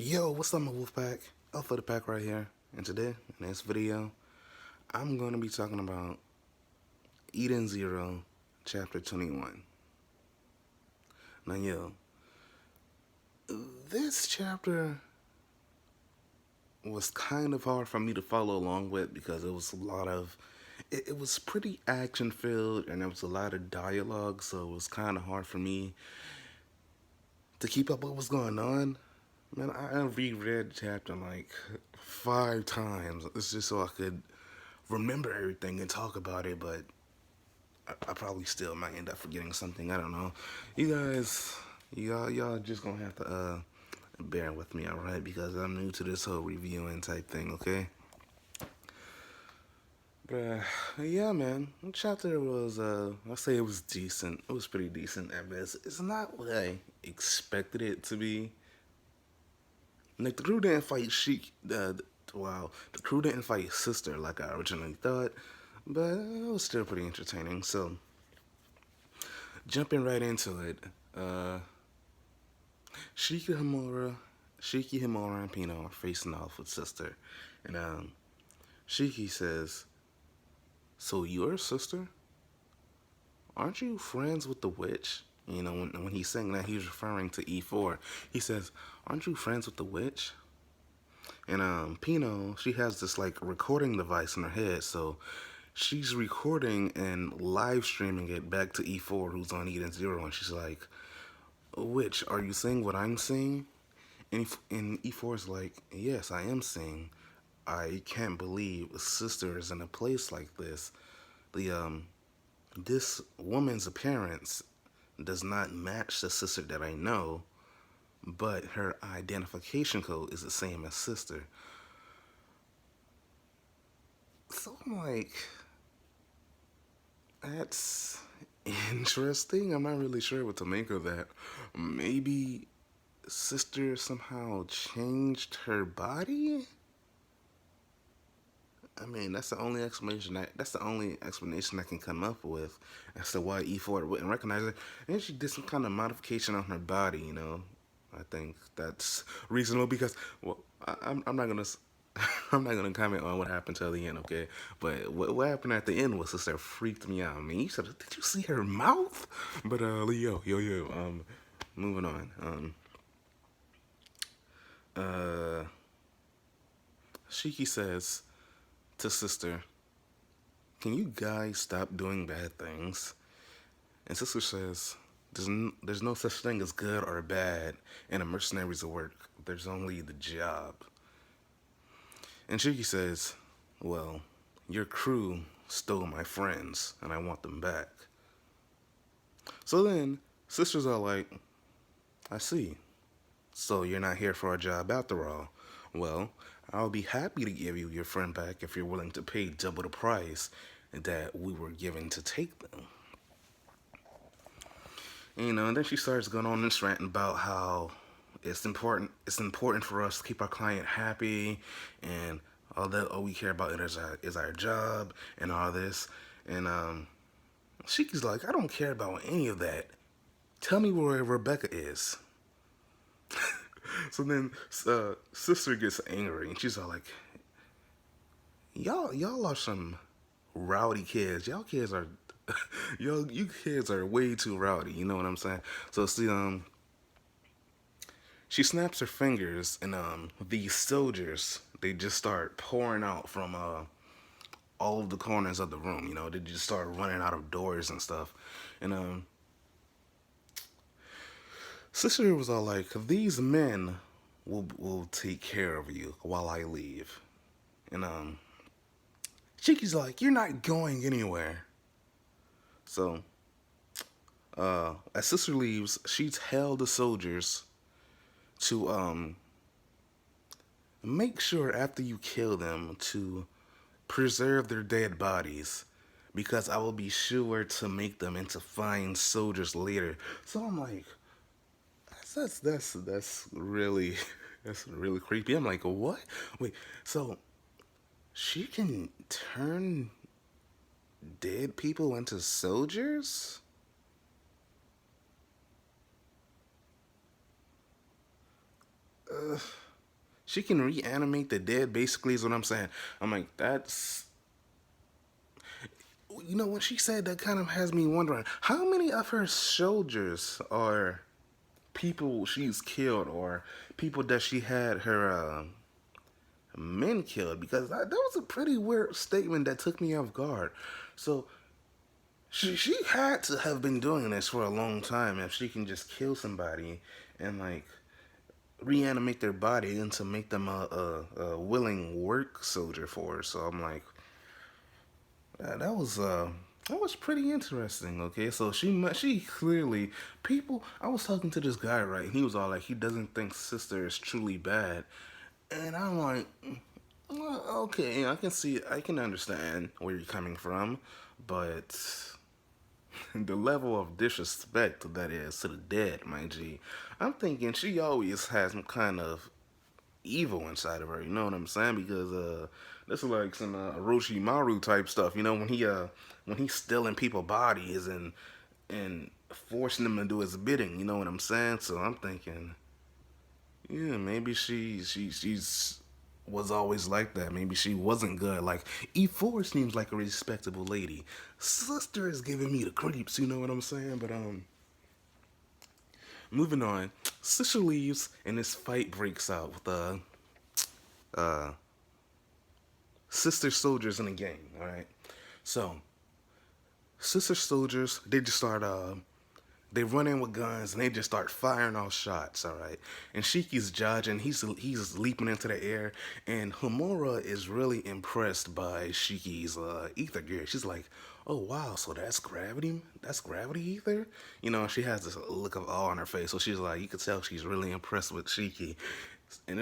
Yo, what's up, my Wolfpack? Alpha the Pack right here. And today, in this video, I'm going to be talking about Eden Zero, Chapter 21. Now, yo, this chapter was kind of hard for me to follow along with because it was a lot of, it was pretty action-filled and there was a lot of dialogue, so it was kind of hard for me to keep up with what was going on. Man, I reread the chapter like 5 times. It's just so I could remember everything and talk about it, but I probably still might end up forgetting something. I don't know. You guys, y'all just gonna have to bear with me, alright? Because I'm new to this whole reviewing type thing, okay? But yeah, man, the chapter was I say it was decent. It was pretty decent at best. It's not what I expected it to be. Like the crew didn't fight the crew didn't fight Sister like I originally thought, but it was still pretty entertaining. So jumping right into it, uh, Shiki Himura, and Pino are facing off with Sister, and Shiki says, "So you're a sister? Aren't you friends with the witch?" You know, when he's saying that, he's referring to E4. He says, "Aren't you friends with the witch?" And Pino, she has this like recording device in her head, so she's recording and live streaming it back to E4, who's on Eden Zero, and she's like, "Witch, are you seeing what I'm seeing?" And E4 is like, "Yes, I am seeing. I can't believe a sister is in a place like this. The this woman's appearance does not match the sister that I know, but her identification code is the same as sister." So I'm like, that's interesting. I'm not really sure what to make of that. Maybe sister somehow changed her body? I mean, that's the only explanation I can come up with as to why E4 wouldn't recognize her. And she did some kind of modification on her body, you know. I think that's reasonable because, well, I'm not gonna I'm not gonna comment on what happened till the end, okay? But what happened at the end was just that freaked me out. I mean, you said, did you see her mouth? But moving on. Uh, Shiki says to Sister, "Can you guys stop doing bad things?" And Sister says, there's no such thing as good or bad in a mercenary's work. There's only the job." And Shiki says, "Well, your crew stole my friends, and I want them back." So then, Sisters are like, "I see. So you're not here for a job after all. Well, I'll be happy to give you your friend back if you're willing to pay double the price that we were given to take them." And, you know, and then she starts going on this rant about how it's important for us to keep our client happy, and all we care about is our job and all this. And Shiki's like, "I don't care about any of that. Tell me where Rebecca is." So then Sister gets angry and she's all like, y'all are some rowdy kids. Y'all kids are you kids are way too rowdy, you know what I'm saying? So see, she snaps her fingers, and these soldiers, they just start pouring out from all of the corners of the room. You know, they just start running out of doors and stuff. And Sister was all like, "These men will take care of you while I leave." And Chiki's like, "You're not going anywhere." So as Sister leaves, she tells the soldiers to make sure after you kill them to preserve their dead bodies, because I will be sure to make them into fine soldiers later. So I'm like, that's really that's really creepy. I'm like, what? Wait, so she can turn dead people into soldiers? She can reanimate the dead, basically, is what I'm saying. I'm like, that's. You know, when she said that, kind of has me wondering how many of her soldiers are people she's killed or people that she had her men killed, because that was a pretty weird statement that took me off guard. So she had to have been doing this for a long time if she can just kill somebody and like reanimate their body and to make them a willing work soldier for her. So I'm like, that was pretty interesting. Okay, so she clearly people. I was talking to this guy, right, and he was all like, he doesn't think Sister is truly bad, and I'm like, well, okay, I can see, I can understand where you're coming from, but the level of disrespect that is to the dead, my G, I'm thinking she always has some kind of evil inside of her. You know what I'm saying? Because this is like some Orochimaru type stuff. You know, when he's stealing people's bodies and forcing them to do his bidding. You know what I'm saying? So I'm thinking, yeah, maybe she's was always like that. Maybe she wasn't good. Like E4 seems like a respectable lady. Sister is giving me the creeps. You know what I'm saying? But moving on. Sister leaves and this fight breaks out with uh sister soldiers in the game. All right, so sister soldiers, they just start they run in with guns and they just start firing off shots. All right, and Shiki's dodging. He's leaping into the air, and Homura is really impressed by Shiki's ether gear. She's like, "Oh wow, so that's gravity. That's gravity ether." You know, she has this look of awe on her face. So she's like, you could tell she's really impressed with Shiki. And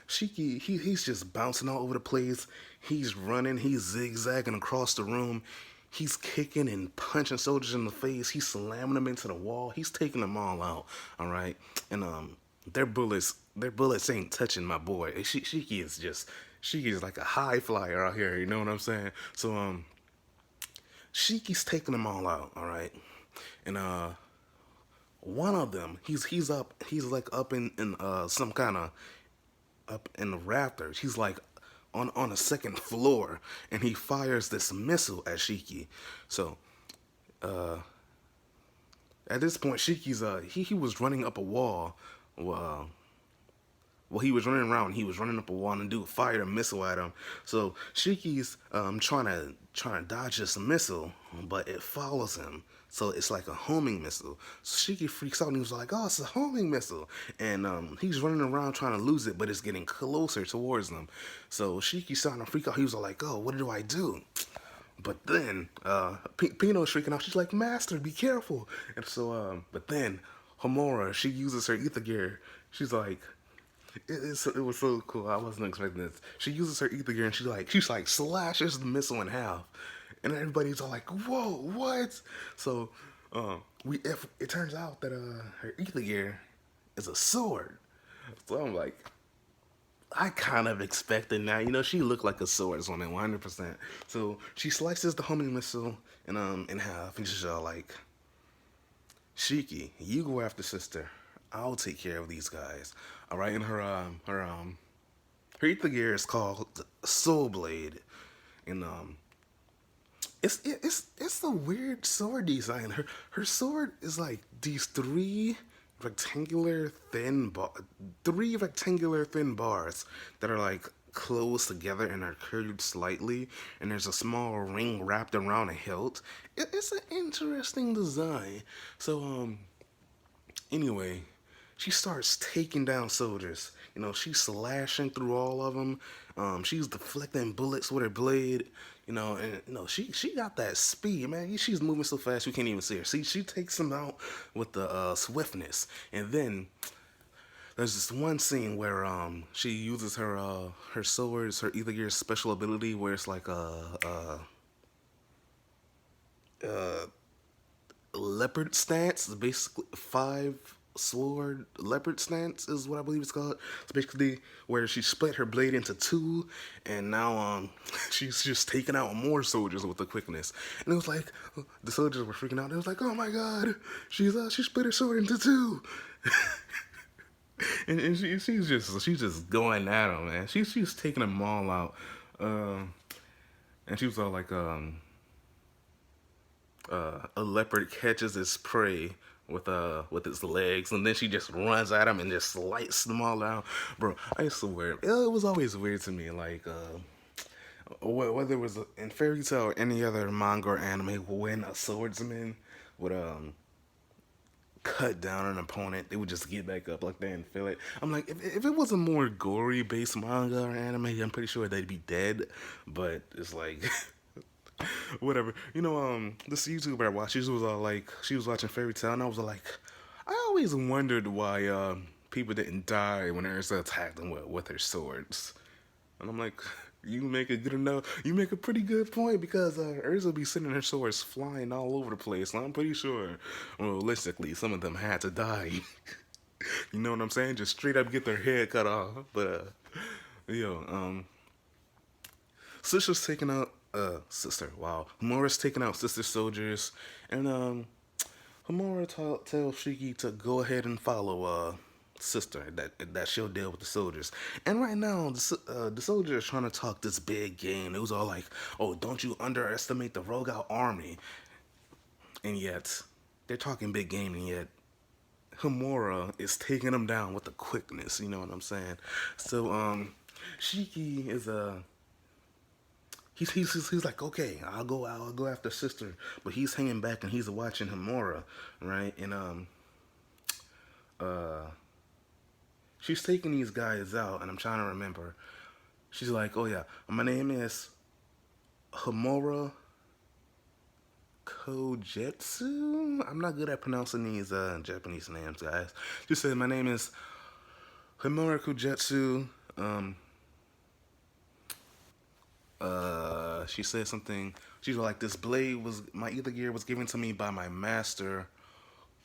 Shiki, he's just bouncing all over the place. He's running, he's zigzagging across the room. He's kicking and punching soldiers in the face. He's slamming them into the wall. He's taking them all out. All right, and their bullets ain't touching my boy. Shiki is just, Shiki is like a high flyer out here. You know what I'm saying? So Shiki's taking them all out. All right, and one of them, he's like up in some kind of up in the rafters. He's like on the second floor, and he fires this missile at Shiki. So at this point, Shiki's he was running up a wall. Well, he was running around. He was running up a wall, and dude fired a missile at him. So Shiki's trying to dodge this missile, but it follows him. So it's like a homing missile. So Shiki freaks out and he was like, "Oh, it's a homing missile!" And he's running around trying to lose it, but it's getting closer towards them. So Shiki's starting to freak out. He was like, "Oh, what do I do?" But then Pino's freaking out. She's like, "Master, be careful!" And so, but then Homura, she uses her ether gear. She's like, it was so cool. I wasn't expecting this. She uses her ether gear and she's like slashes the missile in half, and everybody's all like, "Whoa, what?" So we if it turns out that her ether gear is a sword. So I'm like, I kind of expected now. You know, she looked like a swordswoman, 100%. So she slices the homing missile in half, and she's all like, "Shiki, you go after sister. I'll take care of these guys." All right, and her ether gear is called Soul Blade, and it's a weird sword design. Her sword is like these rectangular thin bar, three rectangular thin bars that are like close together and are curved slightly, and there's a small ring wrapped around a hilt. It's an interesting design. So anyway, she starts taking down soldiers. You know, she's slashing through all of them. She's deflecting bullets with her blade. You know, and you know she got that speed, man. She's moving so fast you can't even see her. See, she takes them out with the swiftness, and then there's this one scene where she uses her swords, her ether gear special ability, where it's like a leopard stance, basically five sword leopard stance is what I believe it's called. It's basically where she split her blade into two, and now she's just taking out more soldiers with the quickness. And it was like the soldiers were freaking out. It was like, "Oh my god, she split her sword into two." and she's just going at him, man. She's taking them all out, um, and she was all like, a leopard catches its prey with its legs, and then she just runs at him and just slices them all out. Bro, I swear, it was always weird to me, like whether it was in fairy tale or any other manga or anime, when a swordsman would cut down an opponent, they would just get back up like they didn't feel it. I'm like, if it was a more gory based manga or anime, I'm pretty sure they'd be dead. But it's like, whatever. This YouTuber I watched, she was all like, she was watching Fairy Tail, and I was like, I always wondered why people didn't die when Ursa attacked them with her swords. And I'm like, you make a pretty good point because Ursa be sending her swords flying all over the place. And I'm pretty sure, realistically, some of them had to die. You know what I'm saying? Just straight up get their head cut off. But yo, sister's taking out sister. Wow, Homura's taking out sister soldiers, and Homura tells Shiki to go ahead and follow sister, that she'll deal with the soldiers. And right now, the soldiers are trying to talk this big game. It was all like, "Oh, don't you underestimate the Rogal army?" And yet, they're talking big game, and yet Homura is taking them down with the quickness. You know what I'm saying? So, Shiki is he's like, okay, I'll go after sister, but he's hanging back and he's watching Homura, right? And uh she's taking these guys out, and I'm trying to remember. She's like, oh yeah, my name is Homura Kojetsu. I'm not good at pronouncing these Japanese names, guys. She said my name is Homura Kojetsu. Um, she said something. She was like, this blade was my ether gear was given to me by my master,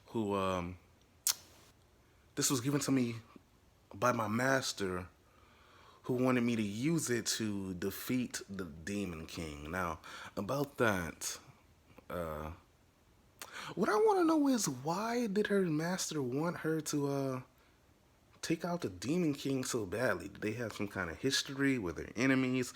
who this was given to me by my master, who wanted me to use it to defeat the Demon King. Now, about that, what I want to know is why did her master want her to take out the Demon King so badly? Did they have some kind of history with their enemies?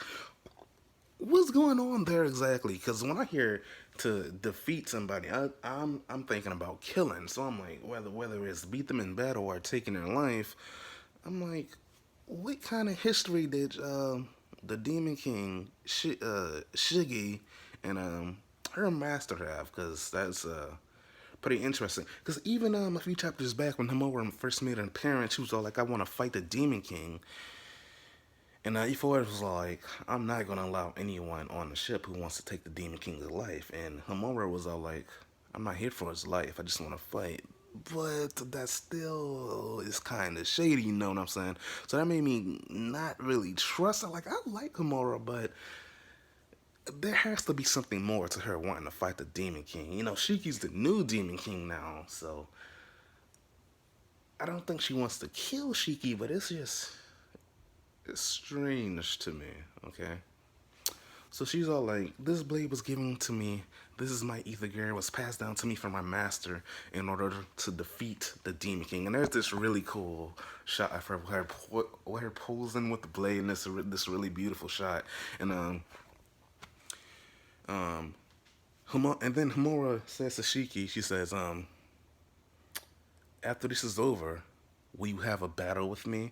What's going on there exactly? Because when I hear to defeat somebody, I'm thinking about killing. So I'm like, whether it's beat them in battle or taking their life, I'm like, what kind of history did the Demon King Shiggy and her master have? Because that's pretty interesting. Because even a few chapters back when Homura first made an appearance, she was all like, "I want to fight the Demon King." And E4 was like, I'm not going to allow anyone on the ship who wants to take the Demon King's life. And Homura was all like, I'm not here for his life. I just want to fight. But that still is kind of shady, you know what I'm saying? So that made me not really trust her. Like, I like Homura, but there has to be something more to her wanting to fight the Demon King. You know, Shiki's the new Demon King now, so I don't think she wants to kill Shiki, but it's strange to me, okay? So she's all like, this blade was given to me. This is my ether gear. It was passed down to me from my master in order to defeat the Demon King. And there's this really cool shot of her posing with the blade, and this really beautiful shot. And and then Homura says to Shiki, she says, after this is over, will you have a battle with me?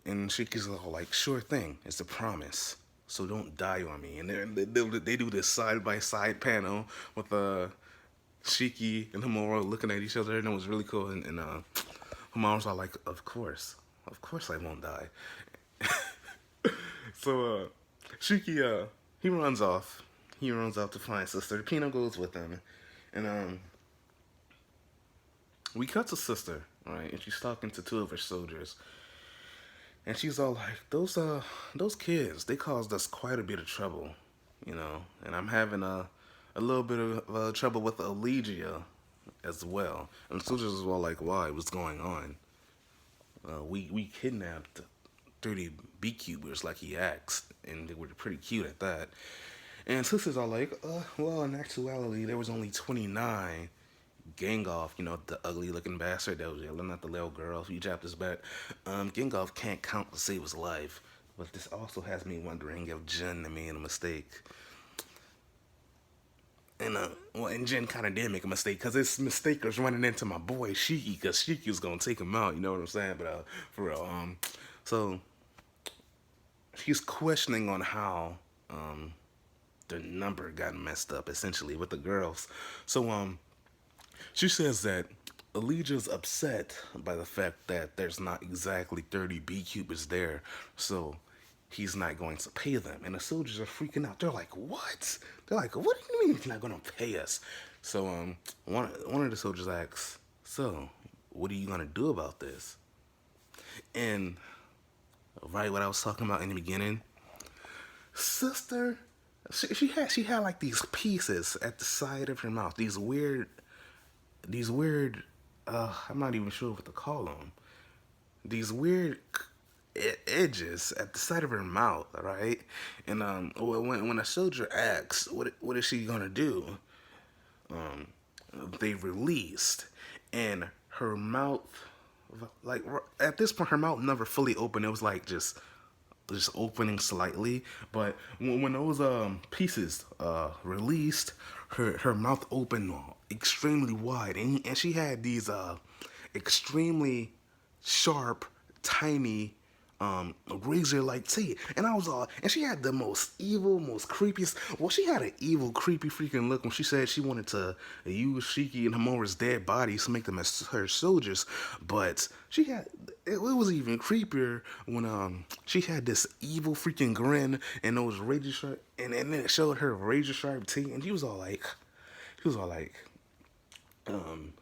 And Shiki's all like, sure thing, it's a promise. So don't die on me. And they do this side by side panel with Shiki and Homura looking at each other, and it was really cool. And Homura's all like, of course I won't die. So Shiki he runs off. He runs off to find sister. Pino goes with him, and we cut to sister, right? And she's talking to two of her soldiers. And she's all like, those kids, they caused us quite a bit of trouble, you know. And I'm having a little bit of trouble with Allegia as well. And the soldiers as well like, why? What's going on? We kidnapped 30 beekeepers like he asked, and they were pretty cute at that. And sisters are like, well, in actuality, there was only 29 Gengoff, the ugly looking bastard that was yelling at the little girl a few chapters back. Gengoff can't count to save his life. But this also has me wondering if Jin made a mistake. And Jin kind of did make a mistake because his mistake was running into my boy Shiki because Shiki was gonna take him out. You know what I'm saying? But for real, so he's questioning on how the number got messed up essentially with the girls. So she says that Elijah's upset by the fact that there's not exactly 30 B cubits there, so he's not going to pay them. And the soldiers are freaking out. They're like, "What?" They're like, "What do you mean he's not going to pay us?" So one of the soldiers asks, "So, what are you going to do about this?" And right what I was talking about in the beginning, sister, she had like these pieces at the side of her mouth, these weird I'm not even sure what to call them. These weird edges at the side of her mouth, right? And when a soldier asks, what is she gonna do? They released, and her mouth, like at this point, her mouth never fully opened. It was like just opening slightly. But when those pieces released, her mouth opened extremely wide, and she had these extremely sharp, tiny razor-like teeth. And I was all, and she had the most evil, most creepiest. Well, she had an evil, creepy, freaking look when she said she wanted to use Shiki and Hamora's dead bodies to make them as her soldiers. But she had, it was even creepier when she had this evil freaking grin and those razor sharp, and then it showed her razor sharp teeth, and she was all like, um,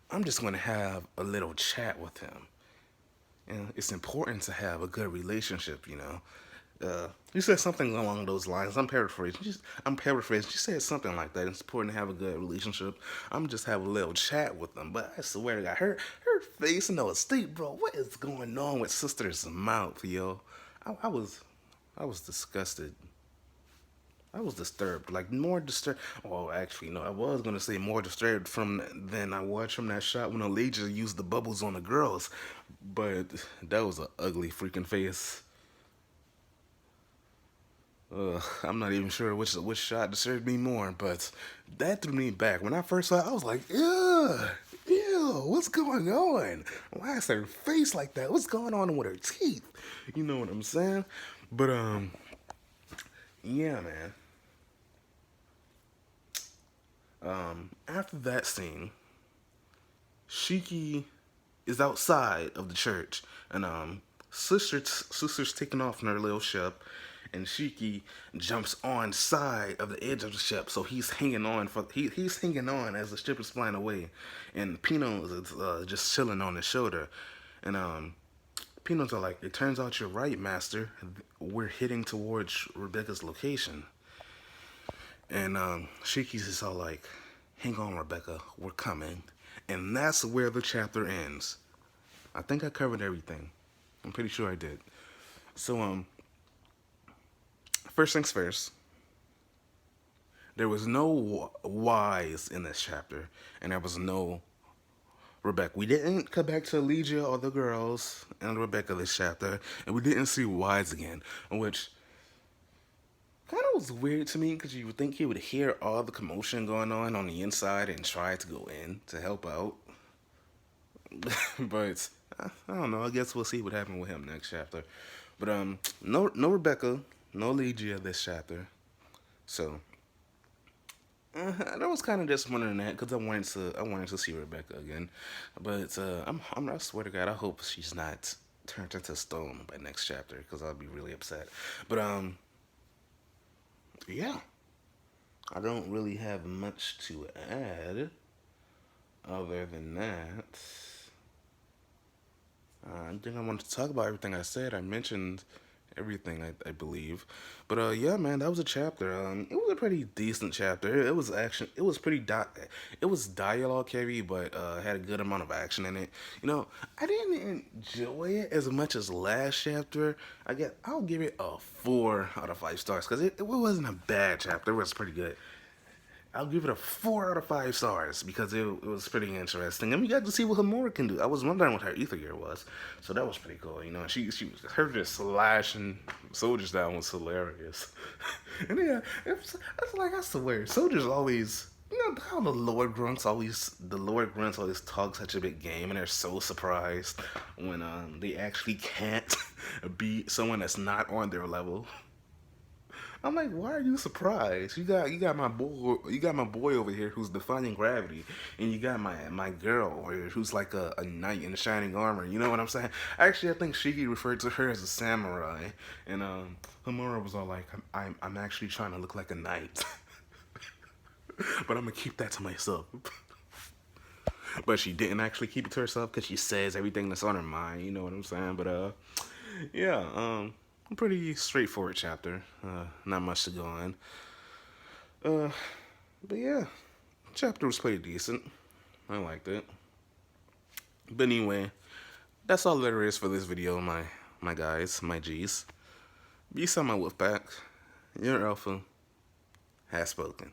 I'm just gonna have a little chat with him. And it's important to have a good relationship. You said something along those lines. I'm paraphrasing. She said something like that. It's important to have a good relationship. I'm just have a little chat with them. But I swear to God, her face in the state, bro. What is going on with sister's mouth, yo? I was disgusted. I was disturbed, like more disturbed. Well, actually, no, I was gonna say more disturbed from than I was from that shot when Elijah used the bubbles on the girls, but that was an ugly freaking face. I'm not even sure which shot disturbed me more, but that threw me back. When I first saw it, I was like, ew, ew, what's going on? Why is her face like that? What's going on with her teeth? You know what I'm saying? But yeah, man. After that scene, Shiki is outside of the church, and sister's taking off in her little ship, and Shiki jumps on side of the edge of the ship, so he's hanging on as the ship is flying away, and Pino is just chilling on his shoulder, and Pino's are like, it turns out you're right, Master. We're heading towards Rebecca's location. And Shiki's just all like, hang on, Rebecca, we're coming. And that's where the chapter ends. I think I covered everything. I'm pretty sure I did. So, first things first, there was no Y's in this chapter, and there was no Rebecca. We didn't come back to Elijah or the girls and Rebecca this chapter, and we didn't see Y's again, which kind of was weird to me because you would think he would hear all the commotion going on the inside and try to go in to help out. But I don't know. I guess we'll see what happens with him next chapter. But no Rebecca, no Legia this chapter. So I was kind of disappointed in that because I wanted to see Rebecca again. But I swear to God, I hope she's not turned into stone by next chapter because I'll be really upset. But yeah, I don't really have much to add other than that. I think I wanted to talk about everything I said. I mentioned everything, I believe. But yeah, man, that was a chapter. It was a pretty decent chapter. It was action. It was it was dialogue heavy, but had a good amount of action in it. I didn't enjoy it as much as last chapter. I'll give it a 4 out of 5 stars because it wasn't a bad chapter. It was pretty good. I'll give it a 4 out of 5 stars because it was pretty interesting, and we got to see what Hamura can do. I was wondering what her ether gear was, so that was pretty cool. You know, she was her just slashing soldiers down was hilarious. And yeah, it's like I swear, soldiers always. You know how the lower grunts always talk such a big game, and they're so surprised when they actually can't beat someone that's not on their level. I'm like, why are you surprised? You got my boy over here who's defying gravity, and you got my girl over here who's like a knight in shining armor. You know what I'm saying? Actually, I think Shiki referred to her as a samurai, and Hamura was all like, I'm actually trying to look like a knight, but I'm gonna keep that to myself. But she didn't actually keep it to herself because she says everything that's on her mind. You know what I'm saying? But yeah, pretty straightforward chapter. Not much to go on. But yeah, chapter was pretty decent. I liked it. But anyway, that's all there is for this video, my guys, my G's. Be some my wolf pack. Your alpha has spoken.